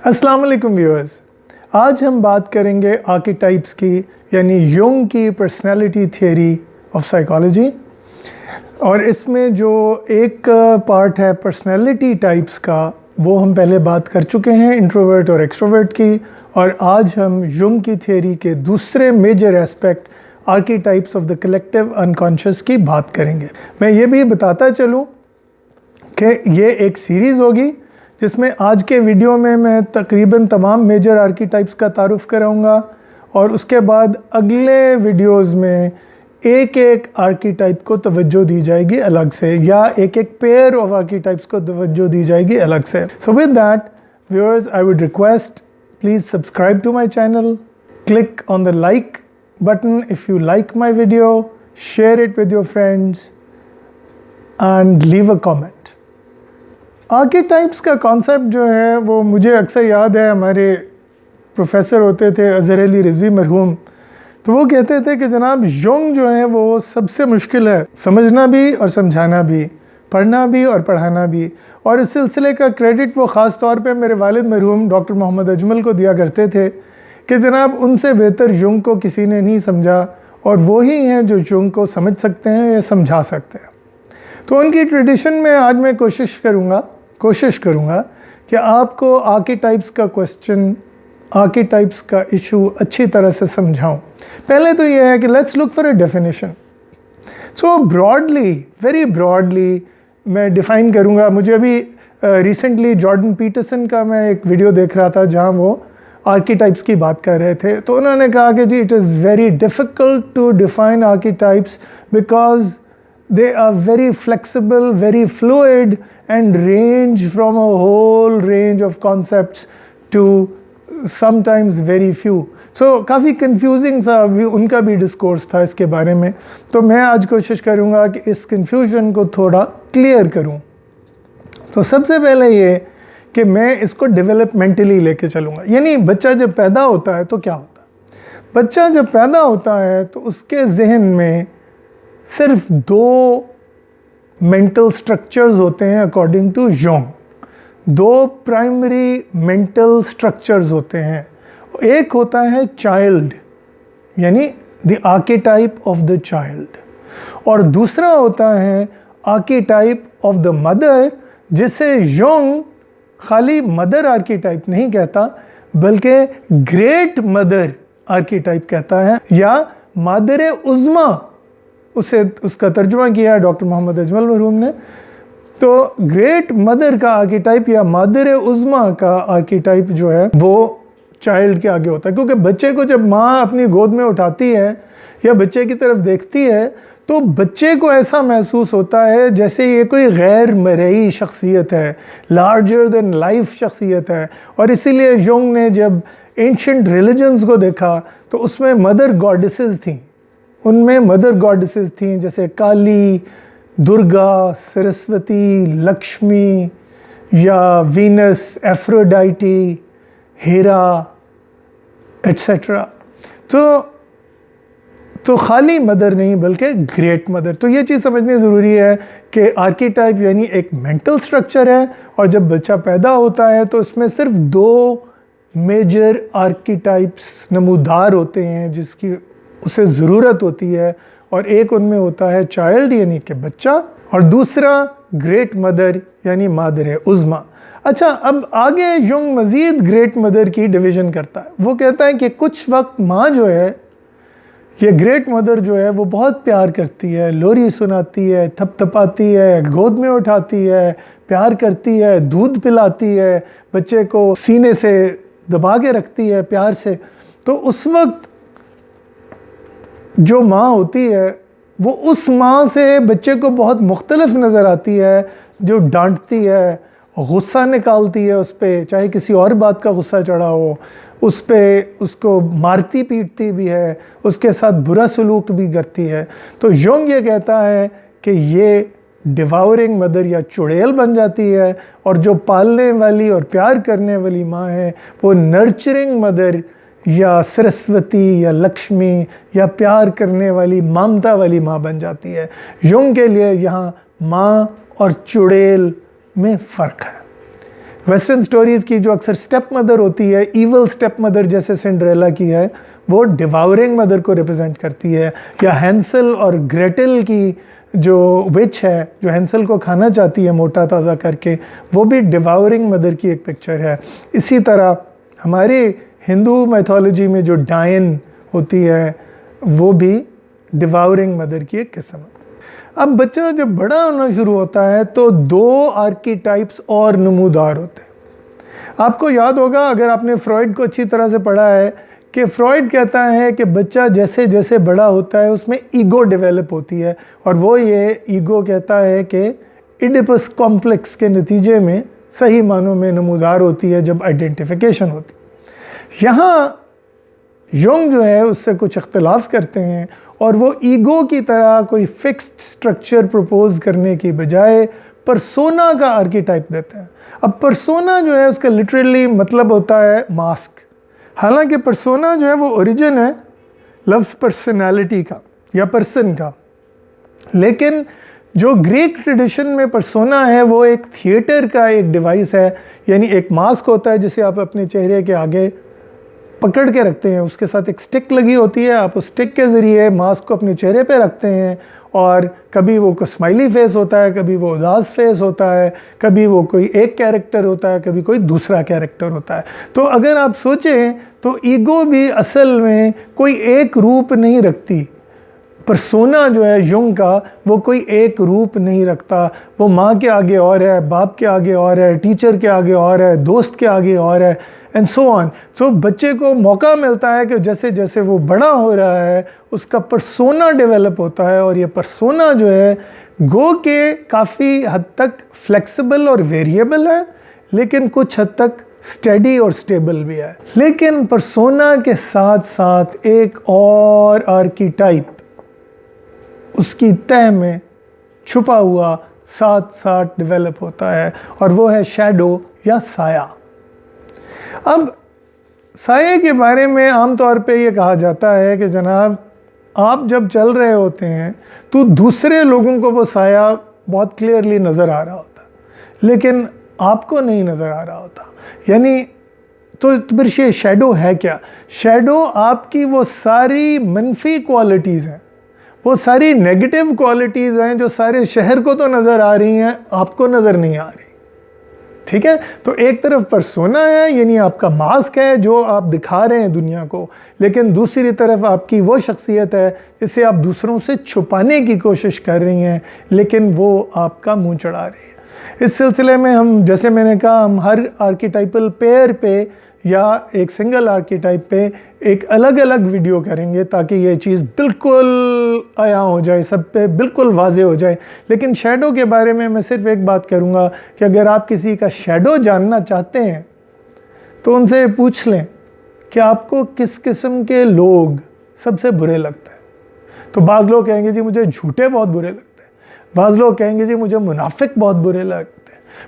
अस्सलाम वालेकुम व्यूअर्स। आज हम बात करेंगे आर्केटाइप्स की, यानी युंग की पर्सनालिटी थियरी ऑफ साइकोलॉजी। और इसमें जो एक पार्ट है पर्सनालिटी टाइप्स का, वो हम पहले बात कर चुके हैं, इंट्रोवर्ट और एक्सट्रोवर्ट की। और आज हम युंग की थियरी के दूसरे major aspect archetypes of the collective unconscious की बात करेंगे। मैं ये भी बताता चलूँ कि ये एक सीरीज़ होगी जिसमें आज के वीडियो में मैं तकरीबन तमाम मेजर आर्कीटाइप्स का तारुफ़ कराऊंगा, और उसके बाद अगले वीडियोस में एक एक आर्कीटाइप को तवज्जो दी जाएगी अलग से, या एक एक पेयर ऑफ आर्कीटाइप्स को तवज्जो दी जाएगी अलग से। So with that viewers, I would request please subscribe to my channel, click on the like button if you like my video, share it with your friends and leave a comment. Archetypes का concept जो है वो मुझे अक्सर याद है, हमारे professor होते थे अज़हर अली रिजवी मरहूम, तो वो कहते थे कि जनाब युंग जो है वो सबसे मुश्किल है समझना भी और समझाना भी, पढ़ना भी और पढ़ाना भी। और इस सिलसिले का क्रेडिट वो ख़ास तौर पे मेरे वालिद मरहूम डॉक्टर मोहम्मद अजमल को दिया करते थे कि जनाब उनसे बेहतर युंग को किसी ने नहीं समझा, और वो ही हैं जो युंग को समझ सकते हैं या समझा सकते हैं। तो उनकी ट्रेडिशन में आज मैं कोशिश करूँगा कि आपको आर्केटाइप्स का क्वेश्चन, आर्केटाइप्स का इशू अच्छी तरह से समझाऊं। पहले तो ये है कि let's look for a definition. So broadly, very broadly मैं डिफ़ाइन करूँगा। मुझे अभी रिसेंटली जॉर्डन पीटरसन का मैं एक वीडियो देख रहा था जहाँ वो आर्केटाइप्स की बात कर रहे थे, तो उन्होंने कहा कि जी it is very difficult to define archetypes because they are very flexible, very fluid and range from a whole range of concepts to sometimes very few. So काफ़ी confusing सा उनका भी डिस्कोर्स था इसके बारे में। तो मैं आज कोशिश करूँगा कि इस confusion को थोड़ा क्लियर करूँ। तो सबसे पहले ये कि मैं इसको डेवलपमेंटली लेके चलूँगा, यानी बच्चा जब पैदा होता है तो क्या होता है। बच्चा जब पैदा होता है तो उसके जहन में सिर्फ दो मेंटल स्ट्रक्चर्स होते हैं अकॉर्डिंग टू युंग। दो प्राइमरी मेंटल स्ट्रक्चर्स होते हैं। एक होता है चाइल्ड, यानी the archetype of the child, और दूसरा होता है आर्केटाइप ऑफ द मदर, जिसे युंग खाली मदर आर्केटाइप नहीं कहता बल्कि ग्रेट मदर आर्केटाइप कहता है, या मादर उज़्मा उसे उसका तर्जुमा किया है डॉक्टर मोहम्मद अजमल मरहूम ने। तो ग्रेट मदर का आर्कीटाइप या मादर उज़्मा का आर्कीटाइप जो है वो चाइल्ड के आगे होता है, क्योंकि बच्चे को जब माँ अपनी गोद में उठाती है या बच्चे की तरफ देखती है तो बच्चे को ऐसा महसूस होता है जैसे ये कोई गैर मरई शख्सियत है, लार्जर देन लाइफ शख्सियत है। और इसीलिए युंग ने जब एंशिएंट रिलीजन्स को देखा तो उसमें मदर गॉडेसेस थीं, उनमें मदर गॉडेसेस थीं जैसे काली, दुर्गा, सरस्वती, लक्ष्मी, या वीनस, एफ्रोडाइटी, हेरा एट्सेट्रा। तो खाली मदर नहीं बल्कि ग्रेट मदर। तो ये चीज़ समझनी ज़रूरी है कि आर्केटाइप यानी एक मेंटल स्ट्रक्चर है, और जब बच्चा पैदा होता है तो इसमें सिर्फ दो मेजर आर्केटाइप्स नमूदार होते हैं जिसकी उसे ज़रूरत होती है, और एक उनमें होता है चाइल्ड यानी कि बच्चा, और दूसरा ग्रेट मदर यानी मादर उज़्मा। अच्छा, अब आगे युंग मज़ीद ग्रेट मदर की डिवीज़न करता है। वो कहता है कि कुछ वक्त माँ जो है, ये ग्रेट मदर जो है वो बहुत प्यार करती है, लोरी सुनाती है, थपथपाती है, गोद में उठाती है, प्यार करती है, दूध पिलाती है, बच्चे को सीने से दबा के रखती है प्यार से। तो उस वक्त जो माँ होती है वो उस माँ से बच्चे को बहुत मुख्तलिफ नज़र आती है, जो डांटती है, गुस्सा निकालती है उस पर, चाहे किसी और बात का गुस्सा चढ़ा हो, उस पर उसको मारती पीटती भी है, उसके साथ बुरा सलूक भी करती है। तो युंग ये कहता है कि ये डिवाउरिंग मदर या चुड़ैल बन जाती है, और जो पालने वाली और प्यार करने वाली माँ है वो नर्चरिंग मदर या सरस्वती या लक्ष्मी या प्यार करने वाली, ममता वाली माँ बन जाती है। युंग के लिए यहाँ माँ और चुड़ैल में फ़र्क है। वेस्टर्न स्टोरीज़ की जो अक्सर स्टेप मदर होती है, ईवल स्टेप मदर जैसे सिंड्रेला की है, वो डिवाउरिंग मदर को रिप्रेजेंट करती है। या हैंसल और ग्रेटल की जो विच है, जो हैंसल को खाना चाहती है मोटा ताज़ा करके, वो भी डिवाउरिंग मदर की एक पिक्चर है। इसी तरह हमारे हिंदू मैथोलॉजी में जो डायन होती है, वो भी डिवाउरिंग मदर की एक किस्म है। अब बच्चा जब बड़ा होना शुरू होता है तो दो आर्कीटाइप्स और नमूदार होते हैं। आपको याद होगा, अगर आपने फ्रॉइड को अच्छी तरह से पढ़ा है, कि फ्रॉइड कहता है कि बच्चा जैसे जैसे बड़ा होता है उसमें ईगो डेवलप होती है, और वो ये ईगो कहता है कि इडिपस कॉम्प्लेक्स के नतीजे में सही मानों में नमूदार होती है जब आइडेंटिफिकेशन होती है। यहाँ युंग जो है उससे कुछ इख्तलाफ करते हैं, और वो ईगो की तरह कोई फिक्स्ड स्ट्रक्चर प्रपोज करने की बजाय परसोना का आर्कीटाइप देते हैं। अब परसोना जो है उसका लिटरली मतलब होता है मास्क। हालांकि परसोना जो है वो ओरिजिन है लफ्ज़ पर्सनैलिटी का या पर्सन का, लेकिन जो ग्रीक ट्रेडिशन में परसोना है वो एक थिएटर का एक डिवाइस है। यानी एक मास्क होता है जिसे आप अपने चेहरे के आगे पकड़ के रखते हैं, उसके साथ एक स्टिक लगी होती है, आप उस स्टिक के ज़रिए मास्क को अपने चेहरे पे रखते हैं, और कभी वो कोई स्माइली फेस होता है, कभी वो उदास फेस होता है, कभी वो कोई एक कैरेक्टर होता है, कभी कोई दूसरा कैरेक्टर होता है। तो अगर आप सोचें तो ईगो भी असल में कोई एक रूप नहीं रखती। परसोना जो है युंग का, वो कोई एक रूप नहीं रखता। वो माँ के आगे और है, बाप के आगे और है, टीचर के आगे और है, दोस्त के आगे और है, एंड सो ऑन। सो बच्चे को मौका मिलता है कि जैसे जैसे वो बड़ा हो रहा है उसका परसोना डेवलप होता है, और ये परसोना जो है गो के काफ़ी हद तक फ्लेक्सिबल और वेरिएबल है, लेकिन कुछ हद तक स्टेडी और स्टेबल भी है। लेकिन परसोना के साथ साथ एक और आर्कीटाइप उसकी तह में छुपा हुआ साथ साथ डेवलप होता है, और वो है शैडो या साया। अब साये के बारे में आमतौर पे ये कहा जाता है कि जनाब, आप जब चल रहे होते हैं तो दूसरे लोगों को वो साया बहुत क्लियरली नज़र आ रहा होता, लेकिन आपको नहीं नज़र आ रहा होता। यानी तो फिर ये शैडो है क्या? शैडो आपकी वो सारी मनफी क्वालिटीज़ हैं, वो सारी नेगेटिव क्वालिटीज़ हैं जो सारे शहर को तो नज़र आ रही हैं, आपको नज़र नहीं आ रही। ठीक है, तो एक तरफ परसोना है, यानी आपका मास्क है जो आप दिखा रहे हैं दुनिया को, लेकिन दूसरी तरफ आपकी वो शख्सियत है जिसे आप दूसरों से छुपाने की कोशिश कर रही हैं, लेकिन वो आपका मुंह चढ़ा रही है। इस सिलसिले में हम, जैसे मैंने कहा, हम हर आर्कीटाइपल पेयर पे या एक सिंगल आर्कीटाइप पे एक अलग अलग वीडियो करेंगे ताकि ये चीज़ बिल्कुल आया हो जाए, सब पे बिल्कुल वाजे हो जाए। लेकिन शैडो के बारे में मैं सिर्फ एक बात करूँगा कि अगर आप किसी का शैडो जानना चाहते हैं तो उनसे पूछ लें कि आपको किस किस्म के लोग सबसे बुरे लगते हैं। तो बाज़ लोग कहेंगे जी मुझे झूठे बहुत बुरे लगते हैं, बाज़ लोग कहेंगे जी मुझे मुनाफिक बहुत बुरे लगते हैं,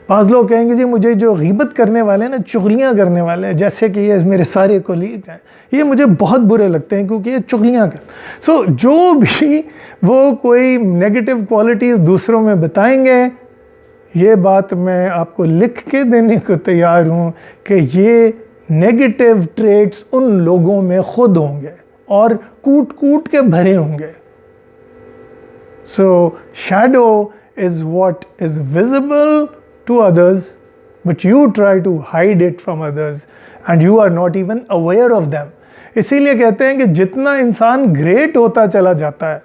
बाज़ लोग कहेंगे जी मुझे जो गीबत करने वाले हैं ना, चुगलियाँ करने वाले हैं, जैसे कि ये मेरे सारे कोलीग्स हैं, ये मुझे बहुत बुरे लगते हैं क्योंकि ये चुगलियाँ कर। सो जो भी वो कोई नेगेटिव क्वालिटीज़ दूसरों में बताएंगे, ये बात मैं आपको लिख के देने को तैयार हूँ कि ये नेगेटिव ट्रेट्स उन लोगों में खुद होंगे और कूट कूट के भरे होंगे। सो shadow is what is visible to others, but you try to hide it from others and you are not even aware of them. इसीलिए कहते हैं कि जितना इंसान ग्रेट होता चला जाता है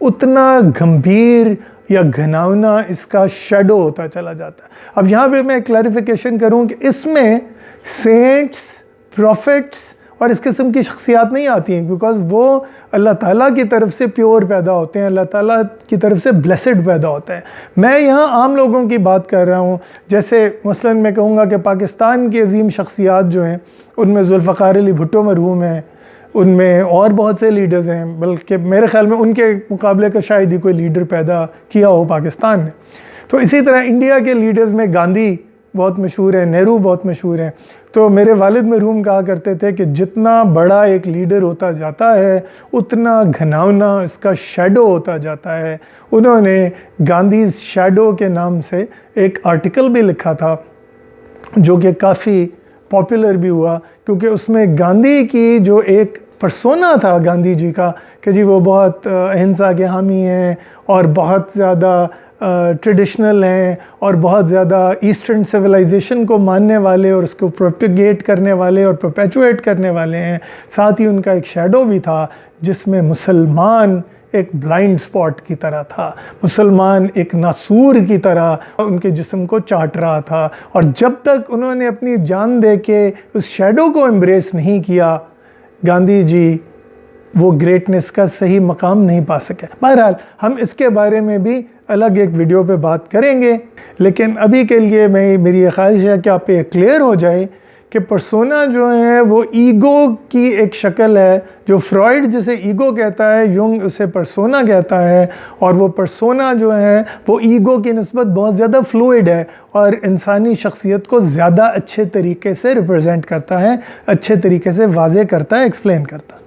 उतना गंभीर या घनावना इसका शैडो होता चला जाता है। अब यहाँ पे मैं क्लैरिफिकेशन करूँ कि इसमें सेंट्स, प्रॉफिट्स और इस किस्म की शख्सियात नहीं आती हैं, बिकॉज वो अल्लाह ताला की तरफ से प्योर पैदा होते हैं, अल्लाह ताला की तरफ से ब्लेसड पैदा होते हैं। मैं यहाँ आम लोगों की बात कर रहा हूँ। जैसे मसलन मैं कहूँगा कि पाकिस्तान की अजीम शख्सियात जो हैं उनमें जुल्फ़िकार अली भुट्टो मरहूम हैं, उनमें और बहुत से लीडर्स हैं, बल्कि मेरे ख़्याल में उनके मुकाबले का शायद ही कोई लीडर पैदा किया हो पाकिस्तान ने। तो इसी तरह इंडिया के लीडर्स में गांधी बहुत मशहूर है, नेहरू बहुत मशहूर हैं। तो मेरे वालिद मरहूम कहा करते थे कि जितना बड़ा एक लीडर होता जाता है उतना घनावना इसका शैडो होता जाता है। उन्होंने गांधी शैडो के नाम से एक आर्टिकल भी लिखा था जो कि काफ़ी पॉपुलर भी हुआ, क्योंकि उसमें गांधी की जो एक पर्सोना था गांधी जी का कि जी वो बहुत अहिंसा के हामी हैं और बहुत ज़्यादा ट्रेडिशनल हैं और बहुत ज़्यादा ईस्टर्न सिविलाइजेशन को मानने वाले और उसको प्रोपेगेट करने वाले और परपेचुएट करने वाले हैं। साथ ही उनका एक शैडो भी था जिसमें मुसलमान एक ब्लाइंड स्पॉट की तरह था, मुसलमान एक नासूर की तरह उनके जिस्म को चाट रहा था। और जब तक उन्होंने अपनी जान दे के उस शैडो को एम्ब्रेस नहीं किया, गांधी जी वो ग्रेटनेस का सही मकाम नहीं पा सके। बहरहाल हम इसके बारे में भी अलग एक वीडियो पे बात करेंगे, लेकिन अभी के लिए मेरी ख्वाहिश है कि आप पे क्लियर हो जाए कि पर्सोना जो है वो ईगो की एक शक्ल है। जो फ्रॉइड जिसे ईगो कहता है, युंग उसे पर्सोना कहता है। और वो पर्सोना जो है वो ईगो की निस्बत बहुत ज़्यादा फ्लूइड है और इंसानी शख्सियत को ज़्यादा अच्छे तरीके से रिप्रेजेंट करता है, अच्छे तरीके से वाज़े करता है, एक्सप्लेन करता है।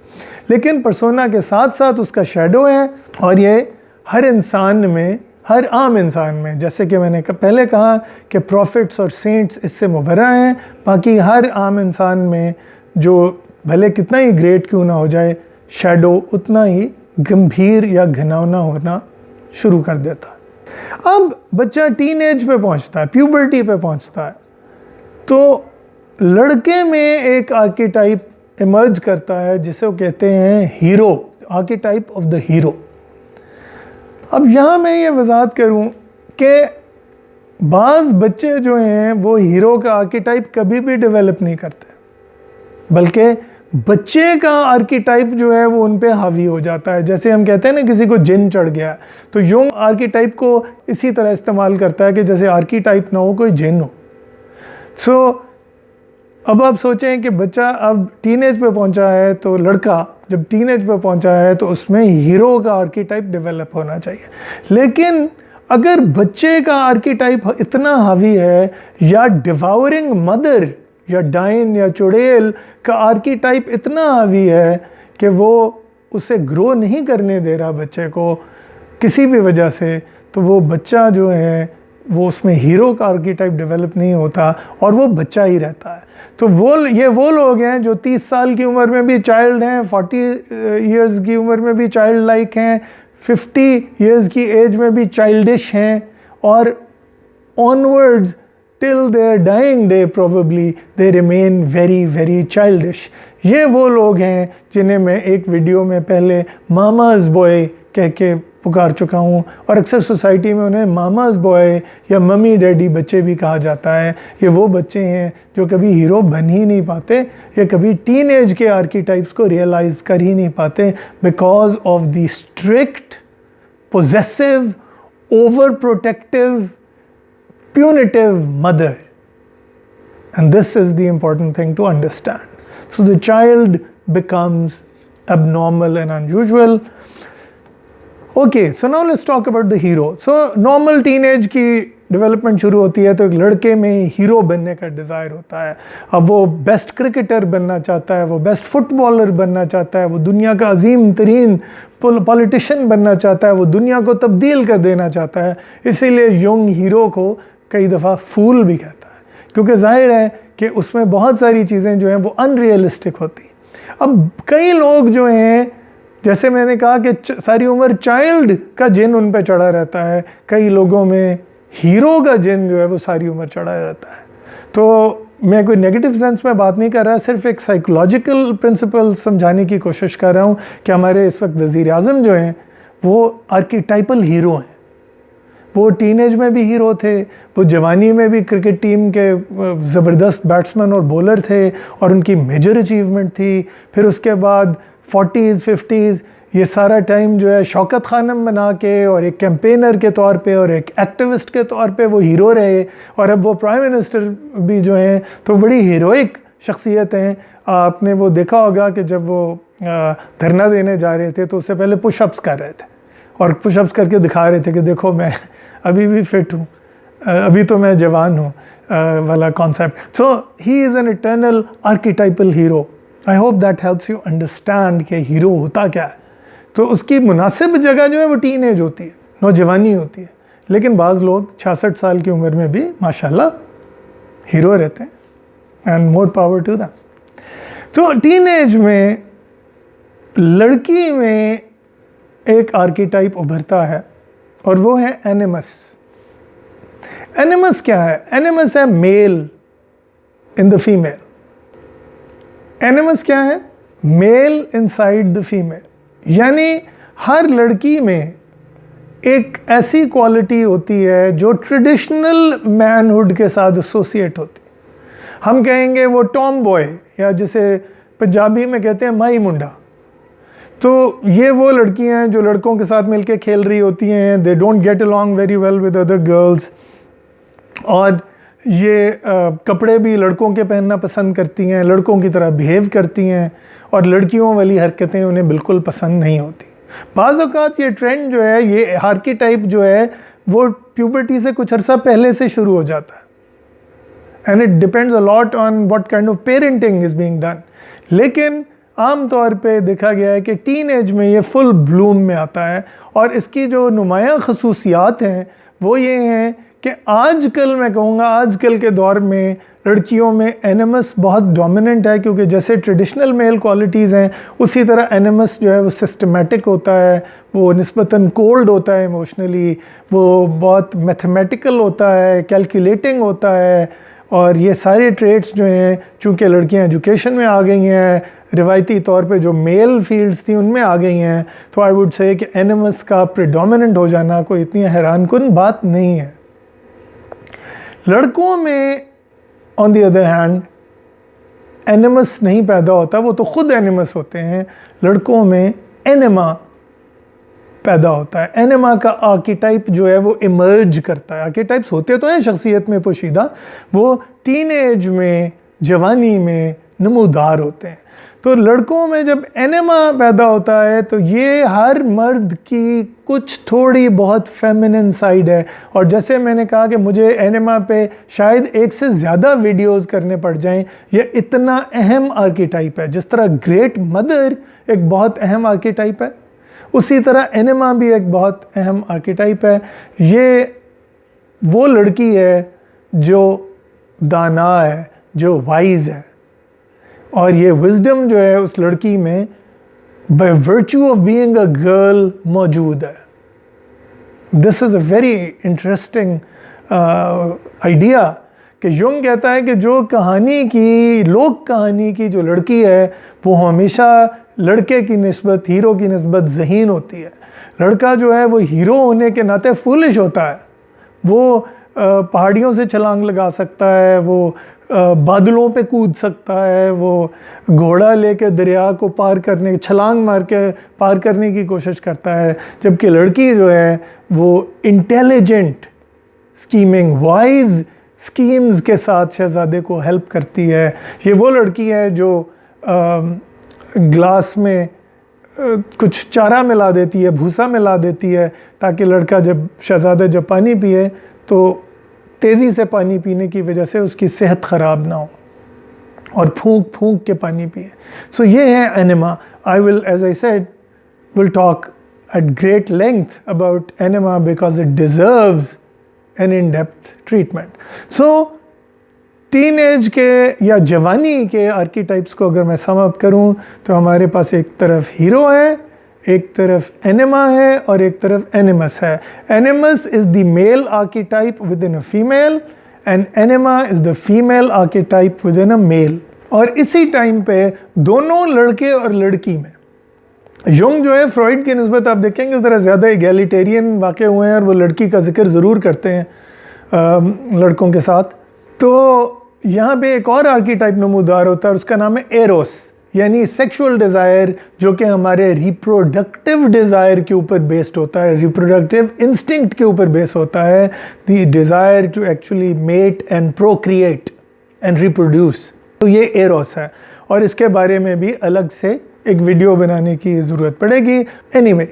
लेकिन पर्सोना के साथ साथ उसका शैडो है, और ये हर इंसान में, हर आम इंसान में, जैसे कि मैंने पहले कहा कि प्रॉफिट्स और सेंट्स इससे मुबर्रा हैं, बाकी हर आम इंसान में जो भले कितना ही ग्रेट क्यों ना हो जाए, शैडो उतना ही गंभीर या घिनौना होना शुरू कर देता है। अब बच्चा टीन एज पे पहुंचता है, प्यूबर्टी पे पहुंचता है, तो लड़के में एक आर्कीटाइप इमर्ज करता है जिसे वो कहते हैं हीरो, आर्कीटाइप ऑफ द हीरो। अब यहाँ मैं ये वजाहत करूँ कि बाज़ बच्चे जो हैं वो हीरो का आर्कीटाइप कभी भी डेवलप नहीं करते, बल्कि बच्चे का आर्कीटाइप जो है वो उन पे हावी हो जाता है। जैसे हम कहते हैं ना किसी को जिन चढ़ गया, तो यूं आर्कीटाइप को इसी तरह इस्तेमाल करता है कि जैसे आर्कीटाइप ना हो कोई जिन हो। सो अब आप सोचें कि बच्चा अब टीनेज पे पहुंचा है, तो लड़का जब टीनेज पे पहुंचा है तो उसमें हीरो का आर्कीटाइप डेवलप होना चाहिए। लेकिन अगर बच्चे का आर्कीटाइप इतना हावी है, या डिवाउरिंग मदर या डाइन या चुड़ैल का आर्कीटाइप इतना हावी है कि वो उसे ग्रो नहीं करने दे रहा बच्चे को किसी भी वजह से, तो वो बच्चा जो है वो उसमें हीरो का आर्कीटाइप डेवलप नहीं होता और वो बच्चा ही रहता है। तो ये वो लोग हैं जो 30 साल की उम्र में भी चाइल्ड हैं, 40 इयर्स की उम्र में भी चाइल्ड लाइक हैं, 50 इयर्स की एज में भी चाइल्डिश हैं, और onwards till their dying day probably they remain very very childish. ये वो लोग हैं जिन्हें मैं एक वीडियो में पहले मामाज बॉय कह के पुकार चुका हूँ, और अक्सर सोसाइटी में उन्हें मामाज बॉय या मम्मी डैडी बच्चे भी कहा जाता है। ये वो बच्चे हैं जो कभी हीरो बन ही नहीं पाते, या कभी टीन एज के आर्कीटाइप्स को रियलाइज़ कर ही नहीं पाते, because of the strict, possessive, over protective, punitive mother. And this is the important thing to understand. So the child becomes abnormal and unusual. Okay, so now let's talk about the hero. So normal teenage की development शुरू होती है, तो एक लड़के में hero बनने का डिज़ायर होता है। अब वो बेस्ट क्रिकेटर बनना चाहता है, वो बेस्ट फुटबॉलर बनना चाहता है, वो दुनिया का अजीम तरीन पॉलिटिशियन बनना चाहता है, वो दुनिया को तब्दील कर देना चाहता है। इसीलिए यंग हीरो को कई दफ़ा फूल भी कहता है, क्योंकि जाहिर है कि उसमें बहुत सारी चीज़ें जो हैं वो अनरियलिस्टिक होती हैं। अब कई लोग जो हैं, जैसे मैंने कहा कि सारी उम्र चाइल्ड का जिन उन पे चढ़ा रहता है, कई लोगों में हीरो का जिन जो है वो सारी उम्र चढ़ा रहता है। तो मैं कोई नेगेटिव सेंस में बात नहीं कर रहा, सिर्फ एक साइकोलॉजिकल प्रिंसिपल समझाने की कोशिश कर रहा हूँ कि हमारे इस वक्त वज़ीर आज़म जो हैं वो आर्कीटाइपल हीरो हैं। वो टीनेज में भी हीरो थे, वो जवानी में भी क्रिकेट टीम के ज़बरदस्त बैट्समैन और बॉलर थे और उनकी मेजर अचीवमेंट थी। फिर उसके बाद 40s 50s ये सारा टाइम जो है शौकत खानम बना के और एक कैंपेनर के तौर पे और एक एक्टिविस्ट के तौर पे वो हीरो रहे, और अब वो प्राइम मिनिस्टर भी जो हैं तो बड़ी हीरोइक शख्सियत हैं। आपने वो देखा होगा कि जब वो धरना देने जा रहे थे तो उससे पहले पुशअप्स कर रहे थे और पुशअप्स करके दिखा रहे थे कि देखो मैं अभी भी फिट हूँ, अभी तो मैं जवान हूँ वाला concept. So he is an eternal archetypal hero. I hope that helps you understand कि हीरो होता क्या है। तो उसकी मुनासिब जगह जो है वो टीन एज होती है, नौजवानी होती है। लेकिन बाज़ लोग 66 साल की उम्र में भी माशाल्लाह हीरो रहते हैं and more power to them. तो टीनेज में लड़की में एक आर्कीटाइप उभरता है और वो है एनिमस। एनिमस क्या है? एनिमस है male in the female. Animus क्या है? Male inside the female. यानी हर लड़की में एक ऐसी क्वालिटी होती है जो ट्रेडिशनल मैनहुड के साथ एसोसिएट होती है। हम कहेंगे वो टॉम बॉय, या जिसे पंजाबी में कहते हैं माई मुंडा। तो ये वो लड़कियां हैं जो लड़कों के साथ मिलके खेल रही होती हैं, they don't get along very well with other girls, और ये कपड़े भी लड़कों के पहनना पसंद करती हैं, लड़कों की तरह बिहेव करती हैं, और लड़कियों वाली हरकतें उन्हें बिल्कुल पसंद नहीं होती। बाज़ औक़ात ये ट्रेंड जो है, ये आर्कीटाइप जो है, वो प्यूबर्टी से कुछ अर्सा पहले से शुरू हो जाता है, and it depends a lot on what kind of parenting is being done. लेकिन आम तौर पे देखा गया है कि टीन एज में ये फुल ब्लूम में आता है, और इसकी जो नुमायाँ खसूसियात हैं वो ये हैं कि आजकल मैं कहूँगा आजकल के दौर में लड़कियों में एनिमस बहुत डोमिनेंट है, क्योंकि जैसे ट्रेडिशनल मेल क्वालिटीज़ हैं उसी तरह एनिमस जो है वो सिस्टमेटिक होता है, वो निस्बतन कोल्ड होता है इमोशनली, वो बहुत मैथमेटिकल होता है, कैलकुलेटिंग होता है, और ये सारे ट्रेट्स जो हैं चूँकि लड़कियाँ एजुकेशन में आ गई हैं, रिवायती तौर पे जो मेल फील्ड्स थी उनमें आ गई हैं, तो आई वुड से कि एनिमस का प्रेडोमिनेंट हो जाना कोई इतनी हैरानकुन बात नहीं है। लड़कों में ऑन द अदर हैंड एनिमस नहीं पैदा होता, वो तो ख़ुद एनिमस होते हैं। लड़कों में एनिमा पैदा होता है। एनिमा का आर्कीटाइप जो है वो इमर्ज करता है। आर्कीटाइप्स होते तो हैं शख्सियत में पोशीदा, वो टीन एज में, जवानी में नमूदार होते हैं। तो लड़कों में जब एनिमा पैदा होता है तो ये हर मर्द की कुछ थोड़ी बहुत फेमिनिन साइड है, और जैसे मैंने कहा कि मुझे एनिमा पे शायद एक से ज़्यादा वीडियोस करने पड़ जाएं, ये इतना अहम आर्कीटाइप है। जिस तरह ग्रेट मदर एक बहुत अहम आर्कीटाइप है, उसी तरह एनिमा भी एक बहुत अहम आर्कीटाइप है। ये वो लड़की है जो दाना है, जो वाइज है, और ये विजडम जो है उस लड़की में by virtue of being a girl मौजूद है। This is a very interesting idea कि युंग कहता है कि जो कहानी की, लोक कहानी की जो लड़की है वो हमेशा लड़के की निस्बत, हीरो की निस्बत ज़हीन होती है। लड़का जो है वो हीरो होने के नाते फूलिश होता है, वो पहाड़ियों से छलांग लगा सकता है, वो बादलों पे कूद सकता है, वो घोड़ा लेके दरिया को पार करने, छलांग मार के पार करने की कोशिश करता है, जबकि लड़की जो है वो इंटेलिजेंट, स्कीमिंग, वाइज स्कीम्स के साथ शहजादे को हेल्प करती है। ये वो लड़की है जो ग्लास में कुछ चारा मिला देती है, भूसा मिला देती है, ताकि लड़का जब शहजादा जब पानी पिए तो तेज़ी से पानी पीने की वजह से उसकी सेहत ख़राब ना हो, और फूंक फूंक के पानी पिए। सो ये है anima. I will, as I said, will talk at great length about anima because it deserves an in depth treatment. So teenage के या जवानी के आर्कीटाइप्स को अगर मैं सम अप करूँ तो हमारे पास एक तरफ हीरो है, एक तरफ एनिमा है, और एक तरफ एनिमस है। Animus is the male archetype within a female, and anima is the female archetype within a male. और इसी टाइम पे दोनों लड़के और लड़की में, युंग जो है फ्रॉइड की निस्बत आप देखेंगे ज़रा ज़्यादा इगैलिटेरियन वाक़े हुए हैं, और वो लड़की का जिक्र ज़रूर करते हैं लड़कों के साथ। तो यहाँ पे एक और आर्कीटाइप नमूदार होता है, और उसका नाम है एरोस, यानी सेक्सुअल डिज़ायर, जो कि हमारे रिप्रोडक्टिव डिज़ायर के ऊपर बेस्ड होता है, रिप्रोडक्टिव इंस्टिंक्ट के ऊपर बेस होता है, the desire to actually mate and procreate and reproduce. तो ये एरोस है, और इसके बारे में भी अलग से एक वीडियो बनाने की ज़रूरत पड़ेगी। एनीवे,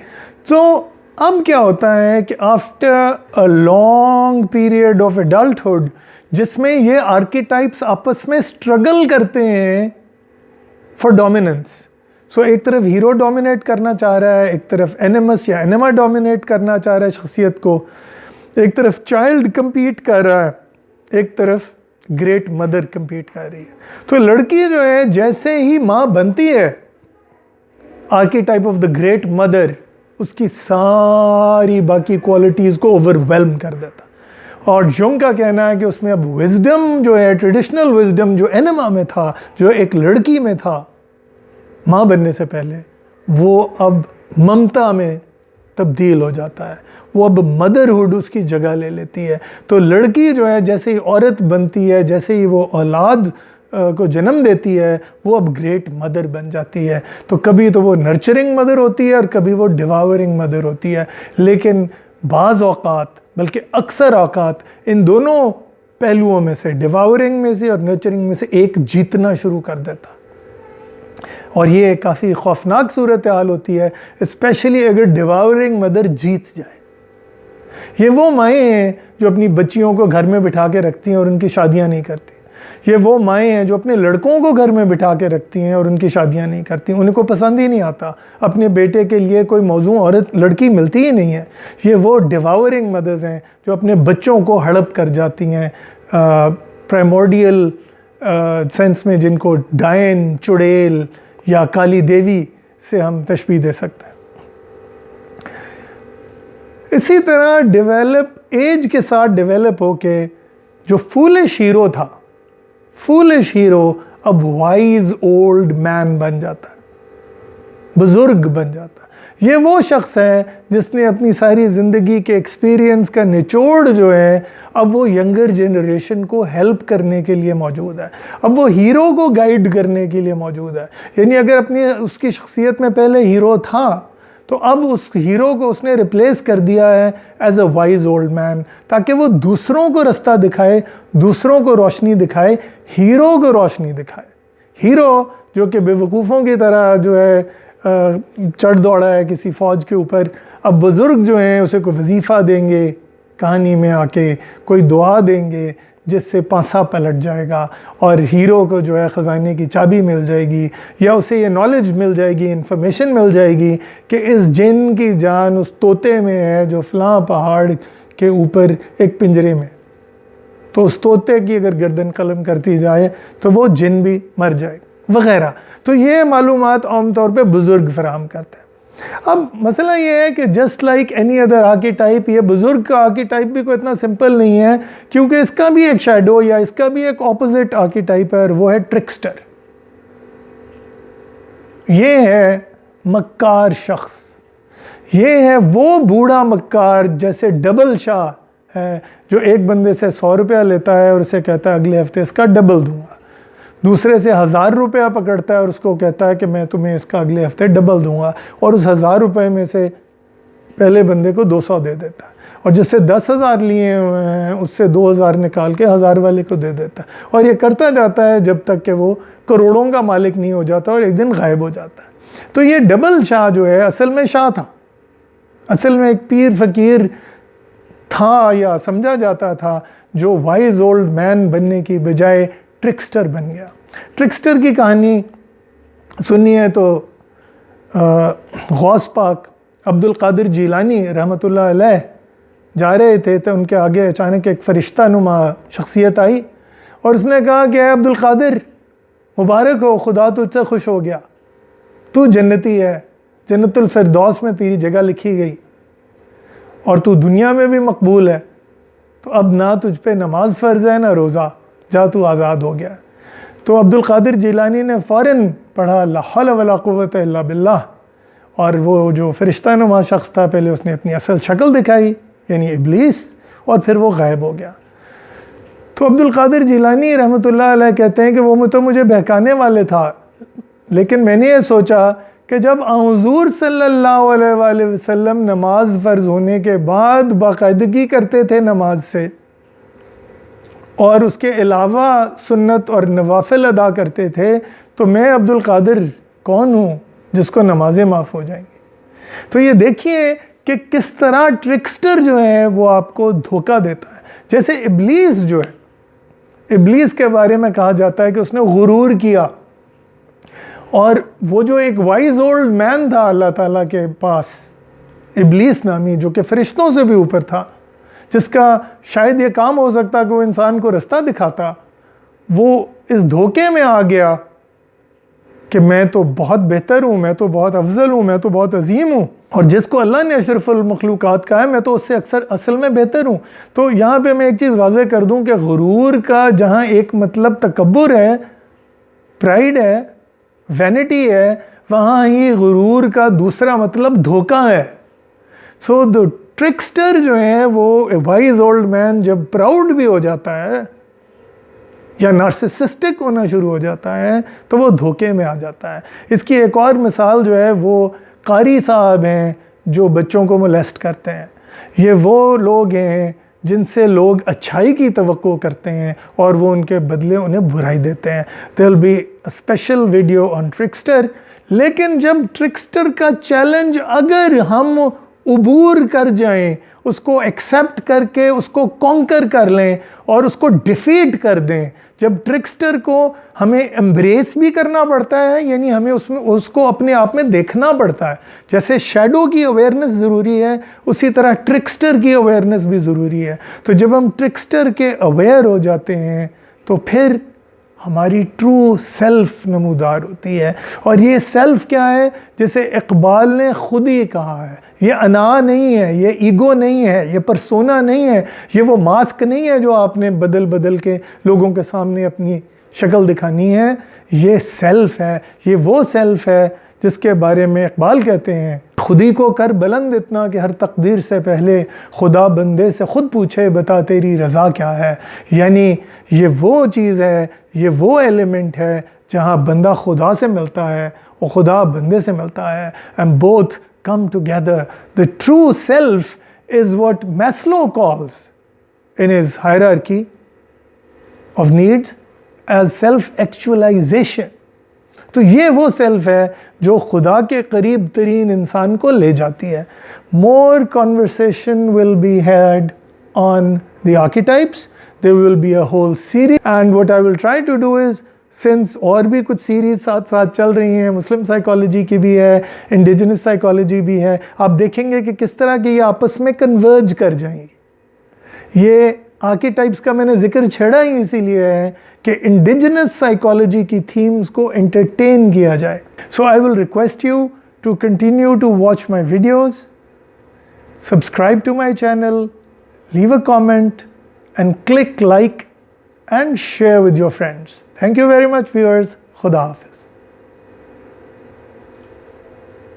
तो अब क्या होता है कि after a long period of adulthood, जिसमें ये आर्कीटाइप्स आपस में स्ट्रगल करते हैं फॉर डोमिनेंस। सो एक तरफ हीरो डोमिनेट करना चाह रहा है, एक तरफ एनिमस या एनिमा डोमिनेट करना चाह रहा है शख्सियत को, एक तरफ चाइल्ड compete कर रहा है, एक तरफ ग्रेट मदर कंपीट कर रही है। तो लड़की जो है जैसे ही माँ बनती है, आर्कीटाइप ऑफ द ग्रेट मदर उसकी सारी बाकी क्वालिटीज़ को ओवरवेल्म कर देता। और जुंग का कहना है कि उसमें अब विजडम जो है, ट्रेडिशनल विजडम जो एनिमा में था, जो एक लड़की में था माँ बनने से पहले, वो अब ममता में तब्दील हो जाता है। वो अब मदरहुड उसकी जगह ले लेती है। तो लड़की जो है जैसे ही औरत बनती है, जैसे ही वो औलाद को जन्म देती है, वो अब ग्रेट मदर बन जाती है। तो कभी तो वो नर्चरिंग मदर होती है और कभी वो डिवावरिंग मदर होती है। लेकिन बाज़ औक़ात, बल्कि अक्सर औक़ात, इन दोनों पहलुओं में से, डिवावरिंग में से और नर्चरिंग में से एक जीतना शुरू कर देता। और ये काफ़ी खौफनाक सूरत हाल होती है, स्पेशली अगर डिवावरिंग मदर जीत जाए। ये वो माएँ हैं जो अपनी बच्चियों को घर में बिठा के रखती हैं और उनकी शादियां नहीं करती। ये वो माएँ हैं जो अपने लड़कों को घर में बिठा के रखती हैं और उनकी शादियां नहीं करती। उनको पसंद ही नहीं आता, अपने बेटे के लिए कोई मौजूद औरत लड़की मिलती ही नहीं है। ये वो डिवावरिंग मदर्स हैं जो अपने बच्चों को हड़प कर जाती हैं, प्राइमोर्डियल सेंस में, जिनको डायन, चुड़ैल या काली देवी से हम तशबीह दे सकते हैं। इसी तरह डेवलप, एज के साथ डेवलप होके जो फूलिश हीरो था, फूलिश हीरो अब वाइज ओल्ड मैन बन जाता है, बुजुर्ग बन जाता है। ये वो शख्स है जिसने अपनी सारी ज़िंदगी के एक्सपीरियंस का निचोड़ जो है, अब वो यंगर जनरेशन को हेल्प करने के लिए मौजूद है, अब वो हीरो को गाइड करने के लिए मौजूद है। यानी अगर अपनी उसकी शख्सियत में पहले हीरो था, तो अब उस हीरो को उसने रिप्लेस कर दिया है as a wise old man, ताकि वो दूसरों को रास्ता दिखाए, दूसरों को रोशनी दिखाए, हीरो को रोशनी दिखाए। हीरो जो कि बेवकूफ़ों की तरह जो है चढ़ दौड़ा है किसी फ़ौज के ऊपर, अब बुज़ुर्ग जो हैं उसे कोई वजीफ़ा देंगे, कहानी में आके कोई दुआ देंगे जिससे पासा पलट जाएगा, और हीरो को जो है ख़जाने की चाबी मिल जाएगी, या उसे ये नॉलेज मिल जाएगी, इन्फॉर्मेशन मिल जाएगी कि इस जिन की जान उस तोते में है जो फ़लाँ पहाड़ के ऊपर एक पिंजरे में। तो उस तोते की अगर गर्दन कलम करती जाए तो वो जिन भी मर जाए वगैरह। तो ये मालूमात आम तौर पे बुज़ुर्ग फराहम करते हैं। अब मसला ये है कि जस्ट लाइक एनी अदर आर्कीटाइप, ये बुज़ुर्ग का आर्कीटाइप भी कोई इतना सिंपल नहीं है, क्योंकि इसका भी एक शैडो या इसका भी एक ऑपोजिट आर्कीटाइप है, और वो है ट्रिक्स्टर। ये है मक्कार शख्स, ये है वो बूढ़ा मक्कार जैसे डबल शाह है जो एक बंदे से 100 रुपया लेता है और उसे कहता है अगले हफ्ते इसका डबल दूंगा, दूसरे से 1000 रुपया पकड़ता है और उसको कहता है कि मैं तुम्हें इसका अगले हफ्ते डबल दूंगा, और उस 1000 रुपये में से पहले बंदे को 200 दे देता है, और जिससे 10,000 लिए हुए हैं उससे 2000 निकाल के 1000 वाले को दे देता है, और ये करता जाता है जब तक कि वो करोड़ों का मालिक नहीं हो जाता और एक दिन गायब हो जाता है। तो ये डबल शाह जो है असल में शाह था, असल में एक पीर फ़कीर था या समझा जाता था, जो वाइज ओल्ड मैन बनने की बजाय ट्रिक्स्टर बन गया। ट्रिक्स्टर की कहानी सुनी है तो गौस पाक अब्दुल कादिर जीलानी रहमतुल्लाह अलैह जा रहे थे, तो उनके आगे अचानक एक फ़रिश्ता नुमा शख्सियत आई और उसने कहा कि अब्दुल कादिर मुबारक हो, खुदा तुझसे खुश हो गया, तू जन्नती है, जन्नतुल फिरदौस में तेरी जगह लिखी गई और तू दुनिया में भी मकबूल है, तो अब ना तुझ पे नमाज फ़र्ज़ है ना रोज़ा, जा तू आज़ाद हो गया। तो अब्दुल कादिर जिलानी ने फ़ौरन पढ़ा ला हौल वला कुव्वत इल्ला बिल्लाह, और वो जो फ़रिश्ता नुमा शख्स था पहले उसने अपनी असल शक्ल दिखाई यानी इब्लीस, और फिर वो गायब हो गया। तो अब्दुल कादिर जिलानी रहमतुल्लाह अलैह कहते हैं कि वो तो मुझे बहकाने वाले था, लेकिन मैंने ये सोचा कि जब हुज़ूर सल्लल्लाहु अलैहि वसल्लम नमाज फ़र्ज़ होने के बाद बाकायदगी करते थे नमाज से, और उसके अलावा सुन्नत और नवाफिल अदा करते थे, तो मैं अब्दुल कादिर कौन हूँ जिसको नमाज़ें माफ़ हो जाएंगी। तो ये देखिए कि किस तरह ट्रिक्स्टर जो है वो आपको धोखा देता है। जैसे इब्लीस जो है, इब्लीस के बारे में कहा जाता है कि उसने गुरूर किया, और वो जो एक वाइज ओल्ड मैन था अल्लाह ताला के पास, इब्लीस नामी, जो कि फ़रिश्तों से भी ऊपर था, जिसका शायद ये काम हो सकता कि वो इंसान को रास्ता दिखाता, वो इस धोखे में आ गया कि मैं तो बहुत बेहतर हूँ, मैं तो बहुत अफजल हूँ, मैं तो बहुत अजीम हूँ, और जिसको अल्लाह ने अशरफुल मखलूक़ात कहा है मैं तो उससे अक्सर असल में बेहतर हूँ। तो यहाँ पे मैं एक चीज़ वाज़ेह कर दूँ कि गुरूर का जहाँ एक मतलब तकब्बुर है, प्राइड है, वैनिटी है, वहाँ ही गुरूर का दूसरा मतलब धोखा है। सो द ट्रिक्स्टर जो है वो वाइज ओल्ड मैन जब प्राउड भी हो जाता है या नार्सिसिस्टिक होना शुरू हो जाता है तो वो धोखे में आ जाता है। इसकी एक और मिसाल जो है वो कारी साहब हैं जो बच्चों को मोलेस्ट करते हैं। ये वो लोग हैं जिनसे लोग अच्छाई की तवक्को करते हैं और वो उनके बदले उन्हें बुराई देते हैं। There will be a special video on trickster. लेकिन जब ट्रिक्स्टर का चैलेंज अगर हम उबूर कर जाएं, उसको एक्सेप्ट करके उसको कॉन्कर कर लें और उसको डिफीट कर दें, जब ट्रिक्स्टर को हमें एम्ब्रेस भी करना पड़ता है, यानी हमें उसमें उसको अपने आप में देखना पड़ता है। जैसे शैडो की अवेयरनेस ज़रूरी है, उसी तरह ट्रिक्स्टर की अवेयरनेस भी ज़रूरी है। तो जब हम ट्रिक्स्टर के अवेयर हो जाते हैं तो फिर हमारी ट्रू सेल्फ नमूदार होती है। और ये सेल्फ क्या है? जैसे इकबाल ने खुद ही कहा है, ये अना नहीं है, ये ईगो नहीं है, ये परसोना नहीं है, ये वो मास्क नहीं है जो आपने बदल बदल के लोगों के सामने अपनी शक्ल दिखानी है। ये सेल्फ है, ये वो सेल्फ है जिसके बारे में इकबाल कहते हैं, खुदी को कर बुलंद इतना कि हर तकदीर से पहले खुदा बंदे से खुद पूछे बता तेरी रज़ा क्या है। यानी ये वो चीज़ है, ये वो एलिमेंट है जहाँ बंदा खुदा से मिलता है और खुदा बंदे से मिलता है। And both come together. The true self is what Maslow calls in his hierarchy of needs as self-actualization. तो ये वो सेल्फ है जो खुदा के करीब तरीन इंसान को ले जाती है। More conversation will be had on the archetypes. There will be a whole series, and what I will try to do is, since और भी कुछ सीरीज़ साथ साथ चल रही हैं, मुस्लिम साइकोलॉजी की भी है, इंडिजिनस साइकोलॉजी भी है, आप देखेंगे कि किस तरह के ये आपस में कन्वर्ज कर जाएंगी। ये आर्कीटाइप्स का मैंने जिक्र छेड़ा ही इसीलिए है कि इंडिजिनस साइकोलॉजी की थीम्स को एंटरटेन किया जाए। So I will request you to continue to watch my videos, subscribe to my channel, leave a comment and click like and share with your friends. Thank you very much, viewers. Khuda Hafiz.